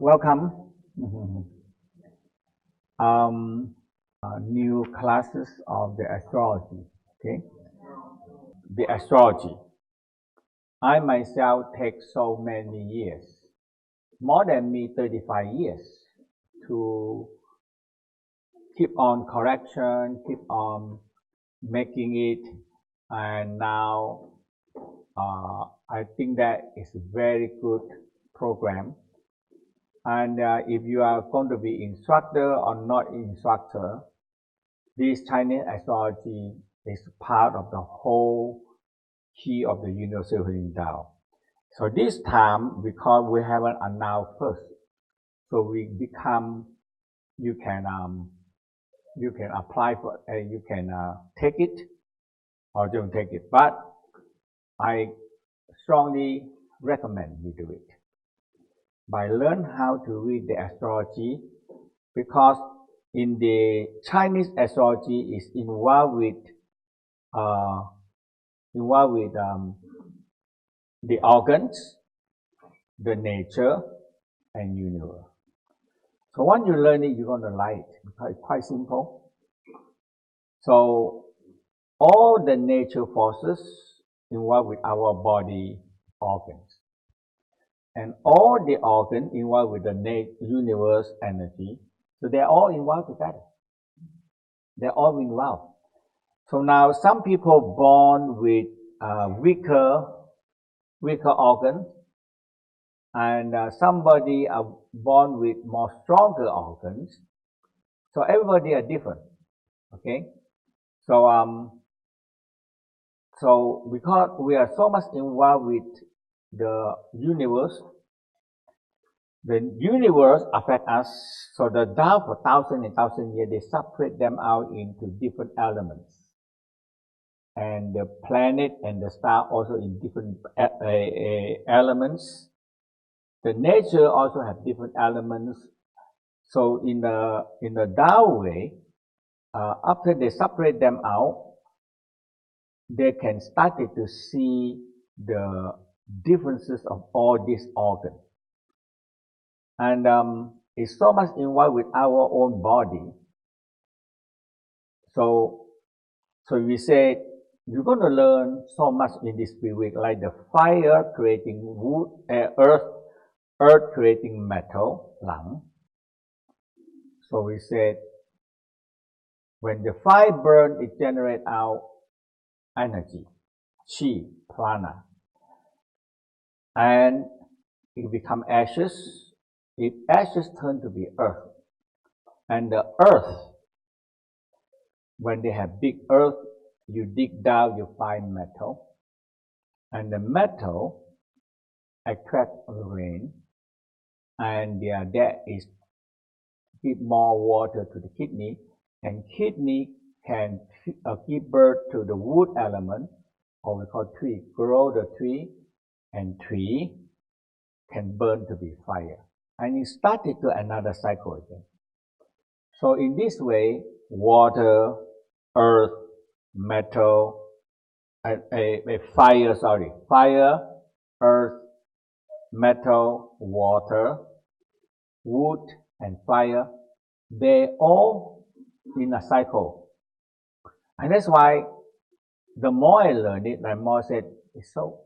Welcome. New classes of the astrology. Okay, the astrology. I myself take so many years, more than me, 35 years, to keep on correction, keep on making it, and now I think that is a very good program. And if you are going to be instructor or not instructor, this Chinese astrology is part of the whole key of the universal healing Tao. So this time, because we haven't announced first, so we become, you can apply for, you can take it or don't take it. But I strongly recommend you do it. By learn how to read the astrology, because in the Chinese astrology is involved with the organs, the nature, and universe. So once you learn it, you're going to like it because it's quite simple. So all the nature forces involved with our body organs, and all the organs involved with the universe energy. So they're all involved together. They're all involved. So now some people born with weaker organ, and somebody are born with more stronger organs. So everybody are different. Okay. So so because we are so much involved with the universe affects us. So the Tao for thousands and thousands of years, they separate them out into different elements. And the planet and the star also in different elements. The nature also have different elements. So in the Tao way, after they separate them out, they can start to see the differences of all these organs. And it's so much involved with our own body. So we say, you're going to learn so much in this 3 weeks, like the fire creating wood, earth creating metal, lung. So we said, when the fire burns, it generates out energy, chi, prana, and it becomes ashes. If ashes turn to be earth, and the earth, when they have big earth, you dig down, you find metal, and the metal attract rain, and that is give more water to the kidney, and kidney can give birth to the wood element, or we call tree, grow the tree, and tree can burn to be fire. And it started to another cycle again. So in this way, water, earth, metal, fire, earth, metal, water, wood, and fire, they all in a cycle. And that's why the more I learned it, the more I said, it's so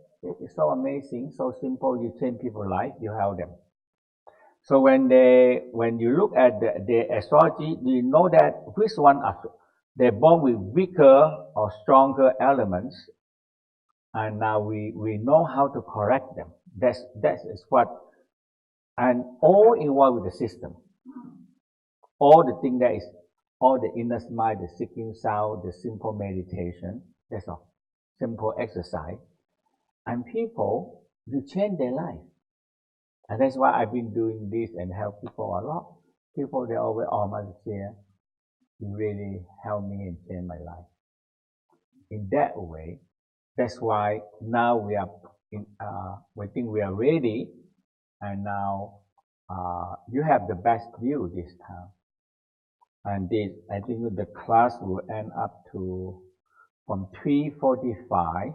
amazing, so simple. You train people life, you help them. So when you look at the astrology, you know that which one they're born with weaker or stronger elements, and now we know how to correct them. That is what, and all involved with the system. All the thing that is, all the inner mind, the seeking sound, the simple meditation, that's all. Simple exercise. And people, you change their life. And that's why I've been doing this and help people a lot. People, they always, oh, Mantak Chia, you really help me and change my life. In that way, that's why now we are we think we are ready, and now you have the best view this time. And I think the class will end up to from 3:45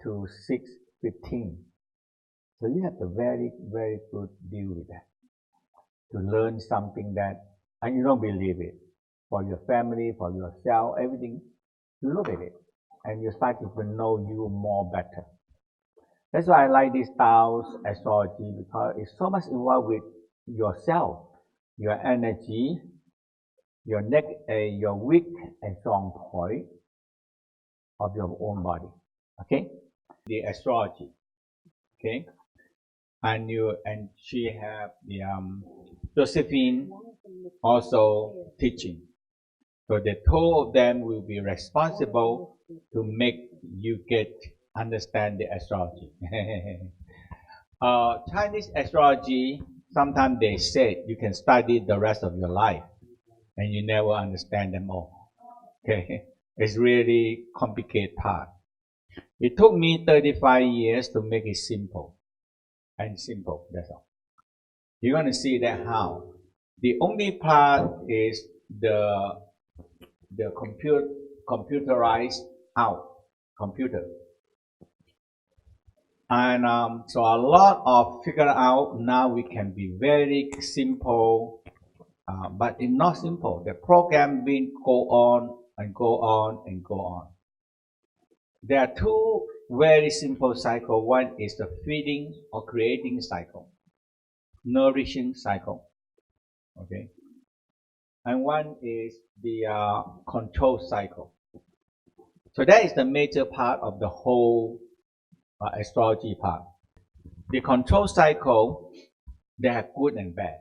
to 6:15. So you have a very, very good view with that. to learn something that, and you don't believe it, for your family, for yourself, everything, you look at it, and you start to know you more better. That's why I like this Tao's astrology, because it's so much involved with yourself, your energy, your weak and strong point of your own body. Okay, the astrology. Okay, and she have the Josephine also teaching. So the two of them will be responsible to make you understand the astrology. Chinese astrology, sometimes they say you can study the rest of your life and you never understand them all. Okay, it's really complicated part. It took me 35 years to make it simple. And simple, that's all. You're going to see that how. The only part is the computerized computer. And so a lot of figure out now we can be very simple, but it's not simple. The program been go on and go on and go on. There are two very simple cycles. One is the feeding or creating cycle, nourishing cycle, okay, and one is the control cycle. So that is the major part of the whole astrology part. The control cycle, they have good and bad.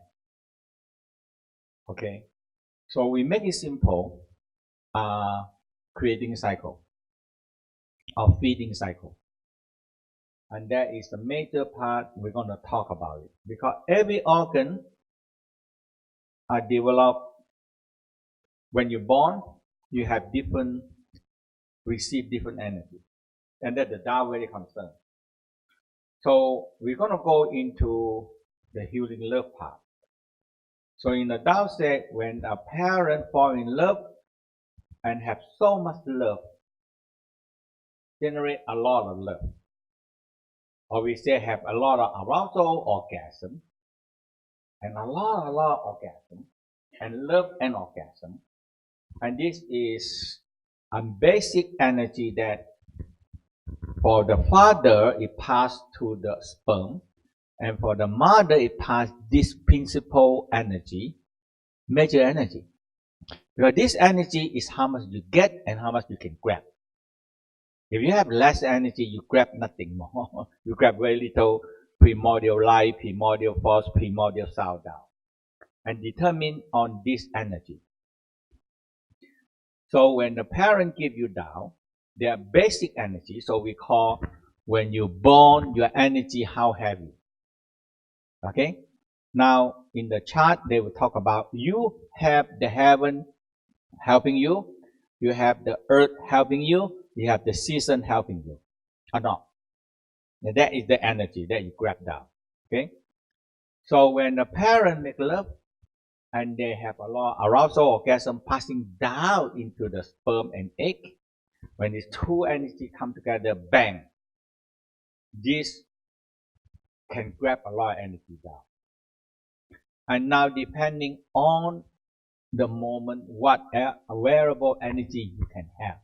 Okay, so we make it simple, creating cycle or feeding cycle, and that is the major part we're going to talk about it, because every organ are developed when you're born. You have receive different energy, and that the Tao very concerned. So we're going to go into the healing love part. So in the Tao said, when a parent fall in love and have so much love, generate a lot of love, or we say have a lot of arousal, orgasm, and a lot orgasm, and love and orgasm, and this is a basic energy that for the father it passed to the sperm, and for the mother it passed this principal energy, major energy, because this energy is how much you get and how much you can grab. If you have less energy, you grab nothing more. You grab very little primordial light, primordial force, primordial sound down, and determine on this energy. So when the parent give you down, their basic energy, so we call when you born, your energy how heavy. Okay? Now in the chart they will talk about you have the heaven helping you, you have the earth helping you, you have the season helping you, or not. And that is the energy that you grab down. Okay? So when the parent make love and they have a lot of arousal, orgasm passing down into the sperm and egg, when these two energies come together, bang, this can grab a lot of energy down. And now depending on the moment, what available energy you can have,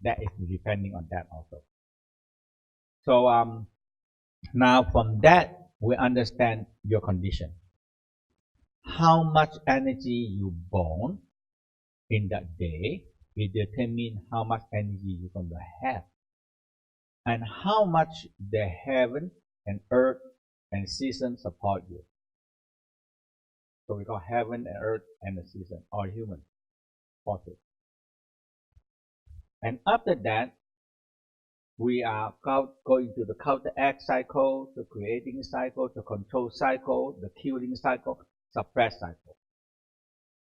that is depending on that also. So now from that we understand your condition, how much energy you born in that day. It determines how much energy you're going to have, and how much the heaven and earth and season support you. So we call heaven and earth and the season, or human forces. And after that, we are going to the counteract cycle, the creating cycle, the control cycle, the killing cycle, suppress cycle.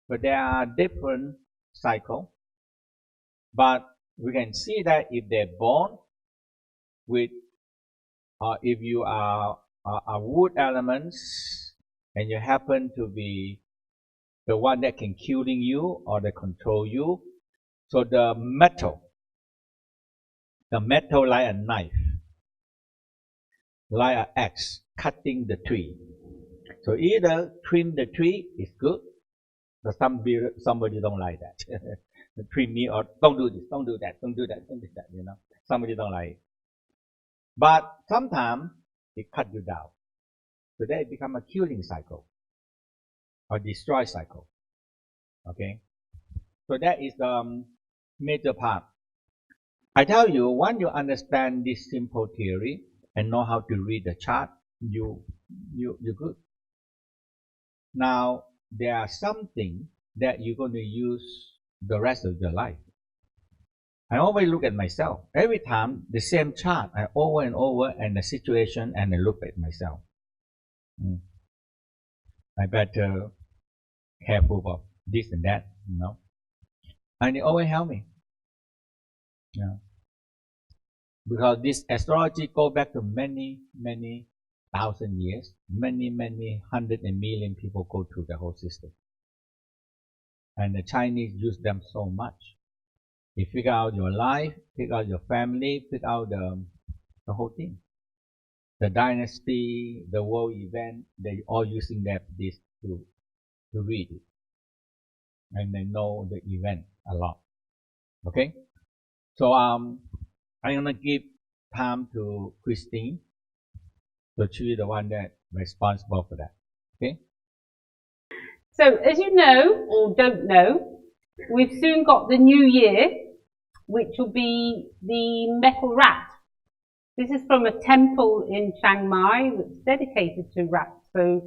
But there are different cycles. But we can see that if they're born with, if you are a wood elements and you happen to be the one that can killing you or that control you, so the metal like a knife, like an axe cutting the tree. So either trim the tree is good, but somebody don't like that. Trim me or don't do this, don't do that, don't do that, don't do that, you know. Somebody don't like it. But sometimes it cut you down. So then it become a killing cycle or destroy cycle. Okay? So that is the major part. I tell you, once you understand this simple theory and know how to read the chart, you're good. Now, there are something that you're going to use the rest of your life. I always look at myself. Every time, the same chart, I over and over, and the situation, and I look at myself. I better careful of this and that, you know. And it always help me. Yeah. Because this astrology go back to many, many thousand years. Many, many hundred and million people go through the whole system. And the Chinese use them so much. You figure out your life, figure out your family, figure out the whole thing. The dynasty, the world event, they all using this to read it. And they know the event a lot. Okay? So I'm gonna give time to Christine. So she's the one that responsible for that. Okay? So as you know or don't know, we've soon got the new year, which will be the metal rat. This is from a temple in Chiang Mai that's dedicated to rats. So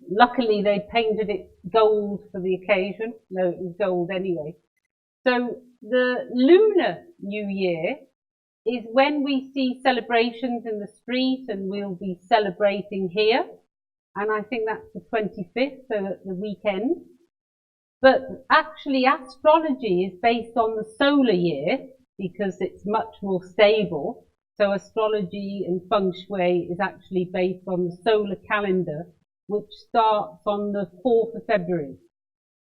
luckily they painted it gold for the occasion. No, it was gold anyway. So the lunar new year is when we see celebrations in the street, and we'll be celebrating here. And I think that's the 25th, so at the weekend. But actually astrology is based on the solar year because it's much more stable. So astrology and feng shui is actually based on the solar calendar, which starts on the 4th of February.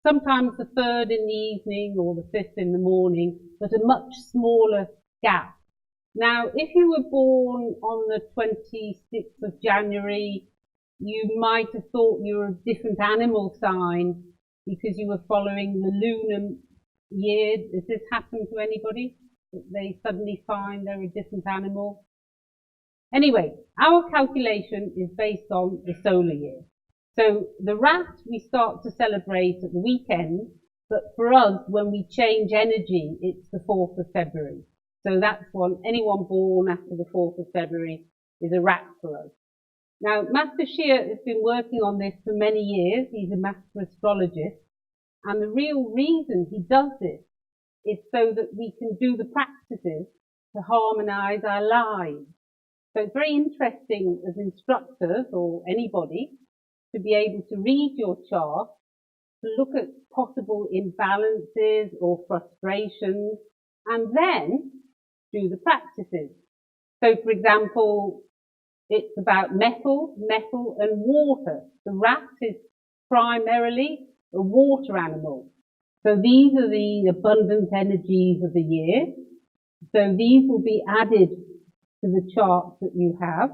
Sometimes the 3rd in the evening or the 5th in the morning, but a much smaller gap. Now, if you were born on the 26th of January, you might have thought you were a different animal sign because you were following the lunar year. Does this happen to anybody? That they suddenly find they're a different animal? Anyway, our calculation is based on the solar year. So the rat we start to celebrate at the weekend, but for us, when we change energy, it's the 4th of February. So that's when anyone born after the 4th of February is a rat for us. Now, Master Chia has been working on this for many years. He's a master astrologist. And the real reason he does this is so that we can do the practices to harmonize our lives. So it's very interesting as instructors or anybody to be able to read your chart, to look at possible imbalances or frustrations, and then do the practices. So, for example, it's about metal and water. The rat is primarily a water animal. So these are the abundant energies of the year. So these will be added to the chart that you have.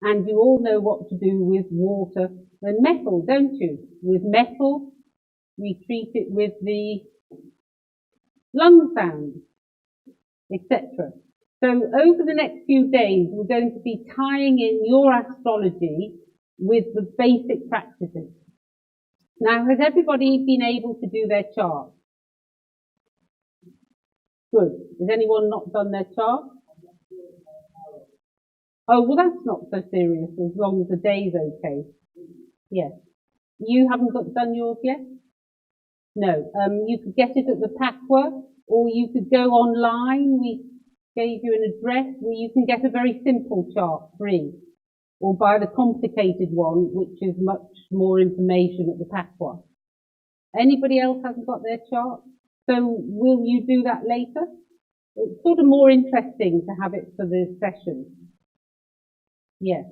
And you all know what to do with water and metal, don't you? With metal, we treat it with the lung sound, etc. So over the next few days, we're going to be tying in your astrology with the basic practices. Now, has everybody been able to do their chart? Good. Has anyone not done their chart? Oh, well, that's not so serious as long as the day's okay. Yes. You haven't done yours yet? No. You could get it at the Pakwa, or you could go online. We gave you an address where you can get a very simple chart free, or buy the complicated one, which is much more information at the Pakwa. Anybody else hasn't got their chart? So will you do that later? It's sort of more interesting to have it for the session. Yes.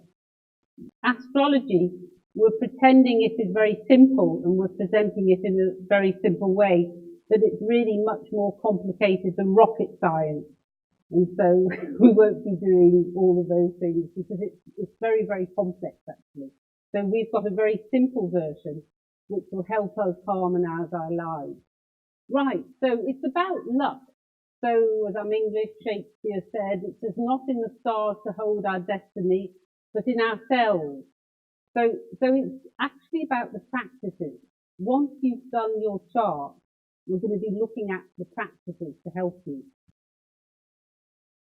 Astrology, we're pretending it is very simple and we're presenting it in a very simple way, but it's really much more complicated than rocket science. And so we won't be doing all of those things because it's very, very complex actually. So we've got a very simple version which will help us harmonise our lives. Right, so it's about luck. So, as English, Shakespeare said, it says not in the stars to hold our destiny, but in ourselves. So it's actually about the practices. Once you've done your chart, we're going to be looking at the practices to help you.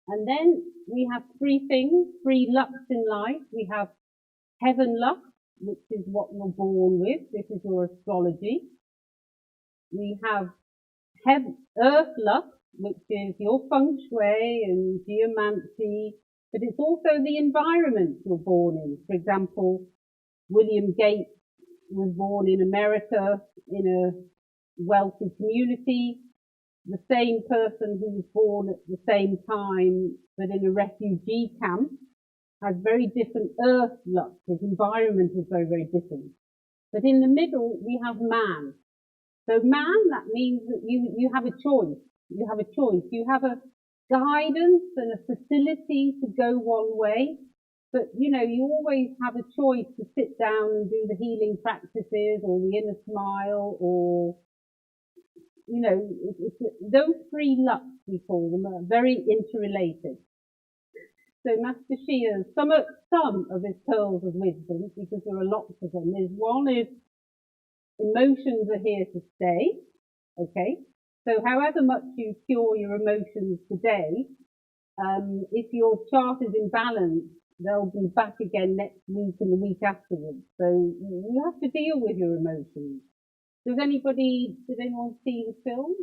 And then we have three things, three lucks in life. We have heaven luck, which is what you're born with. This is your astrology. We have earth luck, which is your feng shui and geomancy, but it's also the environment you're born in. For example, William Gates was born in America in a wealthy community. The same person who was born at the same time but in a refugee camp has very different earth luck. His environment is very, very different. But in the middle, we have man. So man, that means that you have a choice. You have a choice. You have a guidance and a facility to go one way. But, you know, you always have a choice to sit down and do the healing practices or the inner smile or, you know, those three lucks, we call them, are very interrelated. So Master Chia, some of his pearls of wisdom, because there are lots of them, is one is emotions are here to stay, okay? So however much you cure your emotions today, if your chart is in balance, they'll be back again next week and the week afterwards. So you have to deal with your emotions. Did anyone see the film?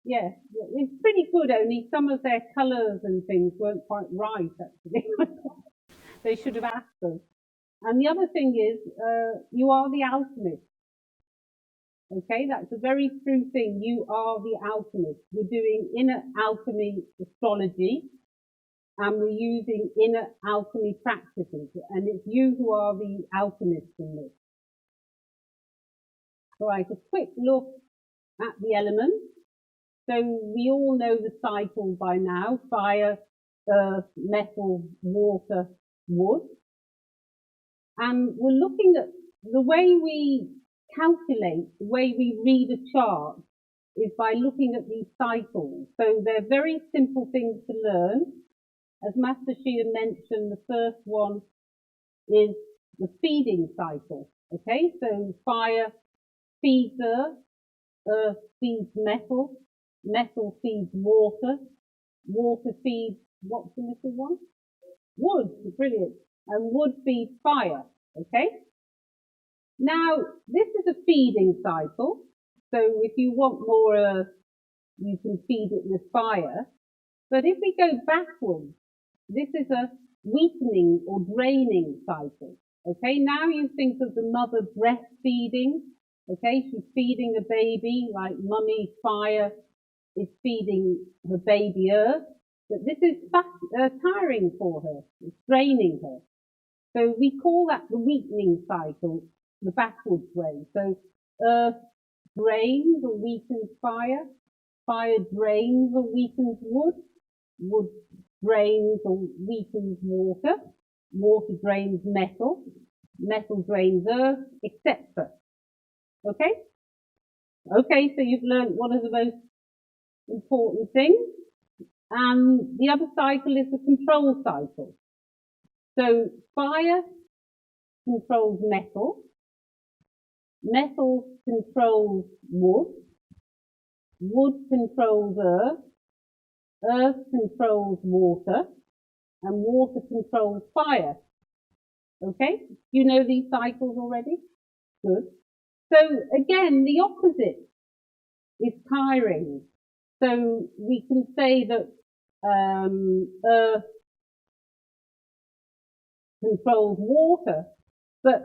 Yes, it's pretty good, only some of their colours and things weren't quite right, actually. They should have asked us. And the other thing is, you are the alchemist. Okay, that's a very true thing. You are the alchemist. We're doing inner alchemy astrology, and we're using inner alchemy practices, and it's you who are the alchemist in this. Right, a quick look at the elements. So we all know the cycle by now: fire, earth, metal, water, wood. And we're looking at the way we calculate, the way we read a chart is by looking at these cycles. So they're very simple things to learn. As Master Chia mentioned, the first one is the feeding cycle. Okay, so fire feeds earth feeds metal, metal feeds water, water feeds, what's the little one? Wood, brilliant. And wood feeds fire, okay? Now, this is a feeding cycle. So if you want more earth, you can feed it with fire. But if we go backwards, this is a weakening or draining cycle. Okay, now you think of the mother breastfeeding. Okay, she's feeding a baby like mummy fire is feeding her baby earth. But this is tiring for her. It's draining her. So we call that the weakening cycle, the backwards way. So earth drains or weakens fire. Fire drains or weakens wood. Wood drains or weakens water. Water drains metal. Metal drains earth, etc. Okay? Okay, so you've learned one of the most important things. And the other cycle is the control cycle. So fire controls metal. Metal controls wood. Wood controls earth. Earth controls water. And water controls fire. Okay? Do you know these cycles already? Good. So again, the opposite is tiring. So we can say that earth controls water, but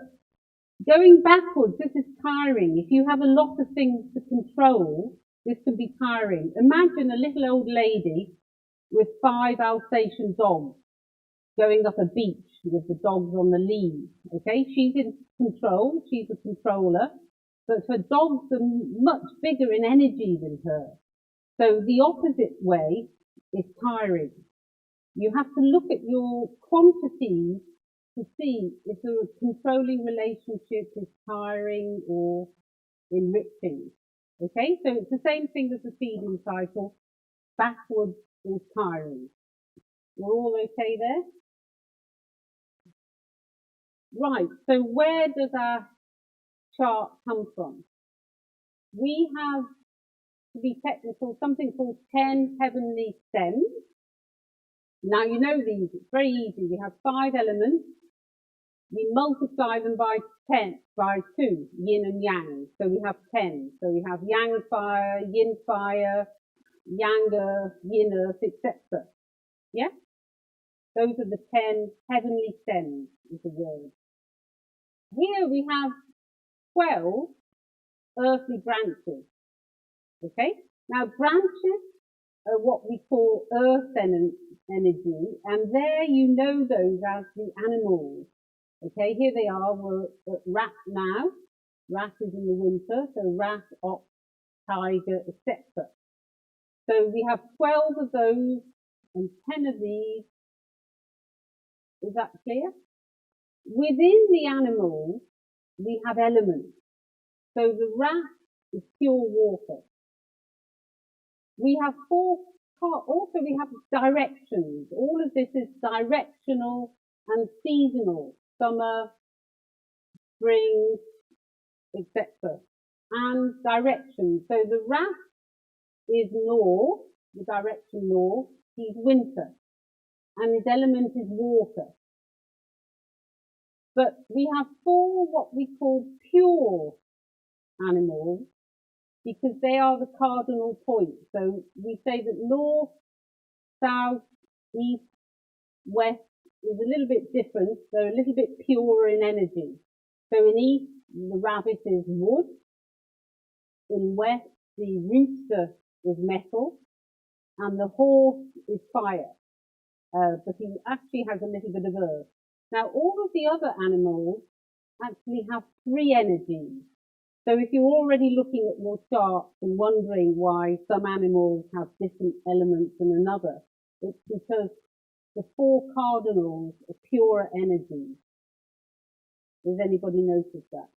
going backwards, this is tiring. If you have a lot of things to control, this can be tiring. Imagine a little old lady with 5 Alsatian dogs going up a beach with the dogs on the lead. Okay, she's in control, she's a controller, but her dogs are much bigger in energy than her. So the opposite way is tiring. You have to look at your quantities to to see if the controlling relationship is tiring or enriching. Okay, so it's the same thing as the feeding cycle. Backwards is tiring. We're all okay there? Right, so where does our chart come from? We have, to be technical, something called 10 heavenly stems. Now you know these, it's very easy. We have 5 elements. We multiply them by 10, by 2, yin and yang. So we have 10. So we have yang fire, yin fire, yang earth, yin earth, etc. Yeah? Those are the 10 heavenly stems is the word. Here we have 12 earthly branches. Okay? Now branches are what we call earth energy, and there you know those as the animals. Okay, here they are. We're at rat now. Rat is in the winter, so rat, ox, tiger, etc. So we have 12 of those and 10 of these. Is that clear? Within the animals, we have elements. So the rat is pure water. We have 4, also we have directions. All of this is directional and seasonal. Summer, spring, etc. And direction. So the rat is north, the direction north. He's winter. And his element is water. But we have 4 what we call pure animals, because they are the cardinal points. So we say that north, south, east, west is a little bit different, so a little bit purer in energy. So in east, the rabbit is wood. In west, the rooster is metal. And the horse is fire. But he actually has a little bit of earth. Now, all of the other animals actually have 3 energies. So if you're already looking at your chart and wondering why some animals have different elements than another, it's because the 4 cardinals are purer energies. Does anybody notice that?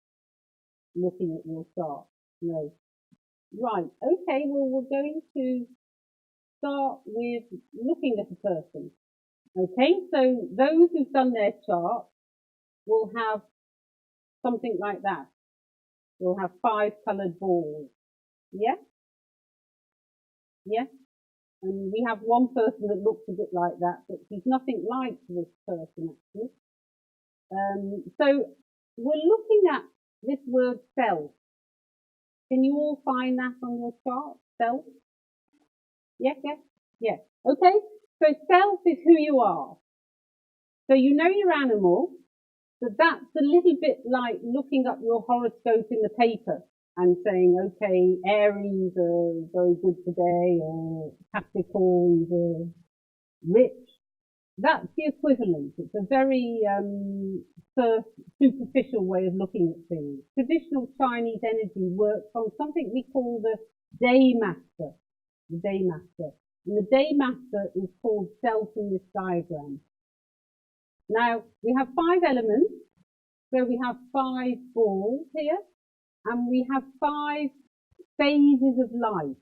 Looking at your chart? No. Right, okay, well we're going to start with looking at a person. Okay, so those who've done their chart will have something like that. We'll have 5 coloured balls. Yeah? Yeah? And we have one person that looks a bit like that, but he's nothing like this person actually. So we're looking at this word self. Can you all find that on your chart? Self? Yes, yes, yes. Okay, so self is who you are. So you know your animal, but that's a little bit like looking up your horoscope in the paper and saying, okay, Aries are very good today, or Capricorns are rich. That's the equivalent. It's a very superficial way of looking at things. Traditional Chinese energy works on something we call the day master. The day master. And the day master is called self in this diagram. Now, we have 5 elements. So we have 5 balls here, and we have 5 phases of life.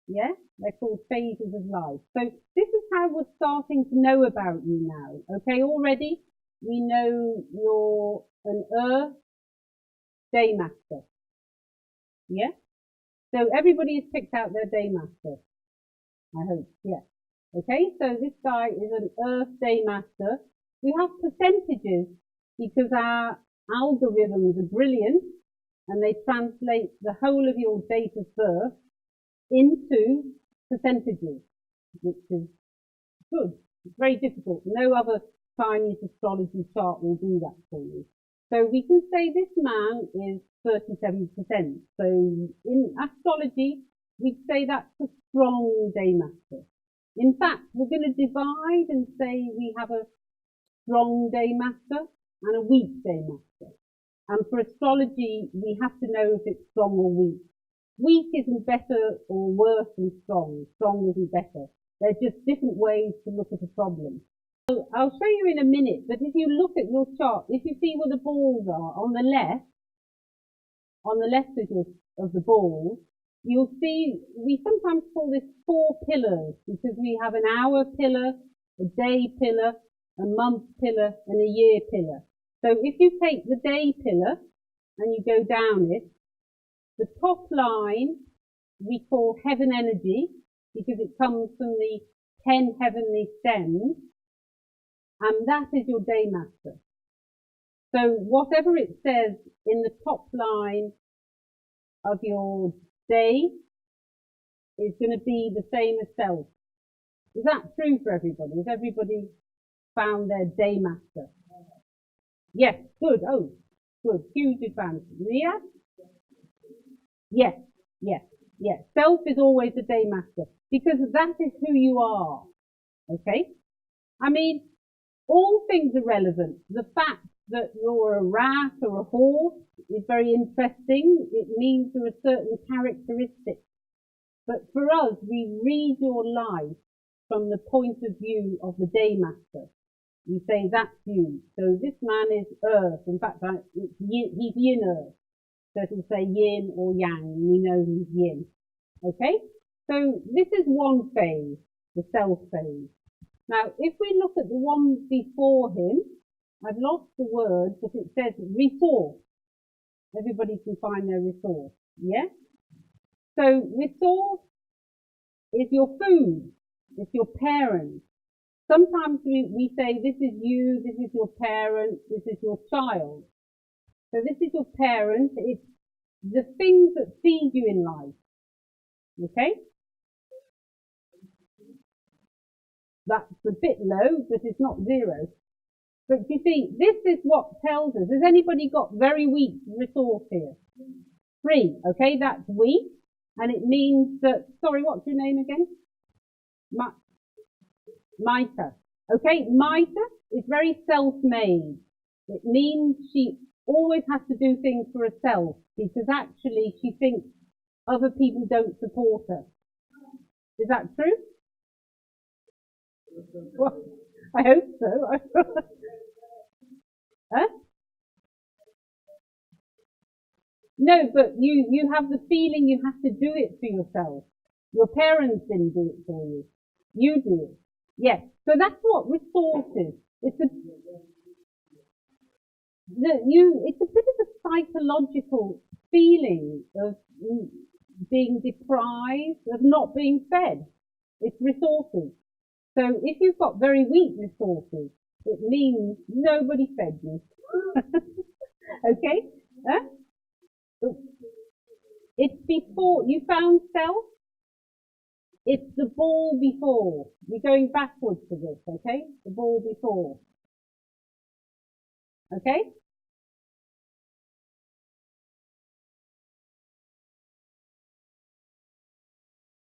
Yeah, they're called phases of life. So this is how we're starting to know about you now. Okay, already we know you're an Earth day master. Yeah, so everybody has picked out their day master. I hope, yeah. Okay, so this guy is an Earth day master. We have percentages because our algorithms are brilliant and they translate the whole of your date of birth into percentages, which is good. It's very difficult. No other Chinese astrology chart will do that for you. So we can say this man is 37%. So in astrology, we'd say that's a strong day master. In fact, we're going to divide and say we have a strong day master and a weak day master. And for astrology, we have to know if it's strong or weak. Weak isn't better or worse than strong. Strong isn't better. They're just different ways to look at a problem. I'll show you in a minute, but if you look at your chart, if you see where the balls are on the left of the balls, you'll see we sometimes call this 4 pillars because we have an hour pillar, a day pillar, a month pillar, and a year pillar. So if you take the day pillar and you go down it, the top line we call heaven energy because it comes from the 10 heavenly stems, and that is your day master. So whatever it says in the top line of your day is going to be the same as self. Is that true for everybody? Has everybody found their day master? Yes, good. Oh, good. Huge advantage. Yeah? Yes, yes, yes. Self is always the day master because that is who you are. Okay? I mean, all things are relevant. The fact that you're a rat or a horse is very interesting. It means there are certain characteristics. But for us, we read your life from the point of view of the day master. We say, that's you. So this man is earth. In fact, he's yin earth. So it'll say yin or yang. We know he's yin. Okay? So this is one phase, the self phase. Now, if we look at the one before him, I've lost the word, but it says resource. Everybody can find their resource. Yeah? So resource is your food. It's your parents. Sometimes we say this is you, this is your parent, this is your child. So this is your parent. It's the things that feed you in life. Okay? That's a bit low, but it's not 0. But you see, this is what tells us. Has anybody got very weak resource here? 3. Okay, that's weak. And it means that, sorry, what's your name again? Maita. Okay, Maita is very self-made. It means she always has to do things for herself because actually she thinks other people don't support her. Is that true? Well, I hope so. Huh? No, but you have the feeling you have to do it for yourself. Your parents didn't do it for you. You do it. Yes. So that's what resource is. It's a bit of a psychological feeling of being deprived, of not being fed. It's resources. So if you've got very weak resources, it means nobody fed you. Okay? Huh? It's before you found self. It's the ball before. We're going backwards for this, okay? The ball before. Okay?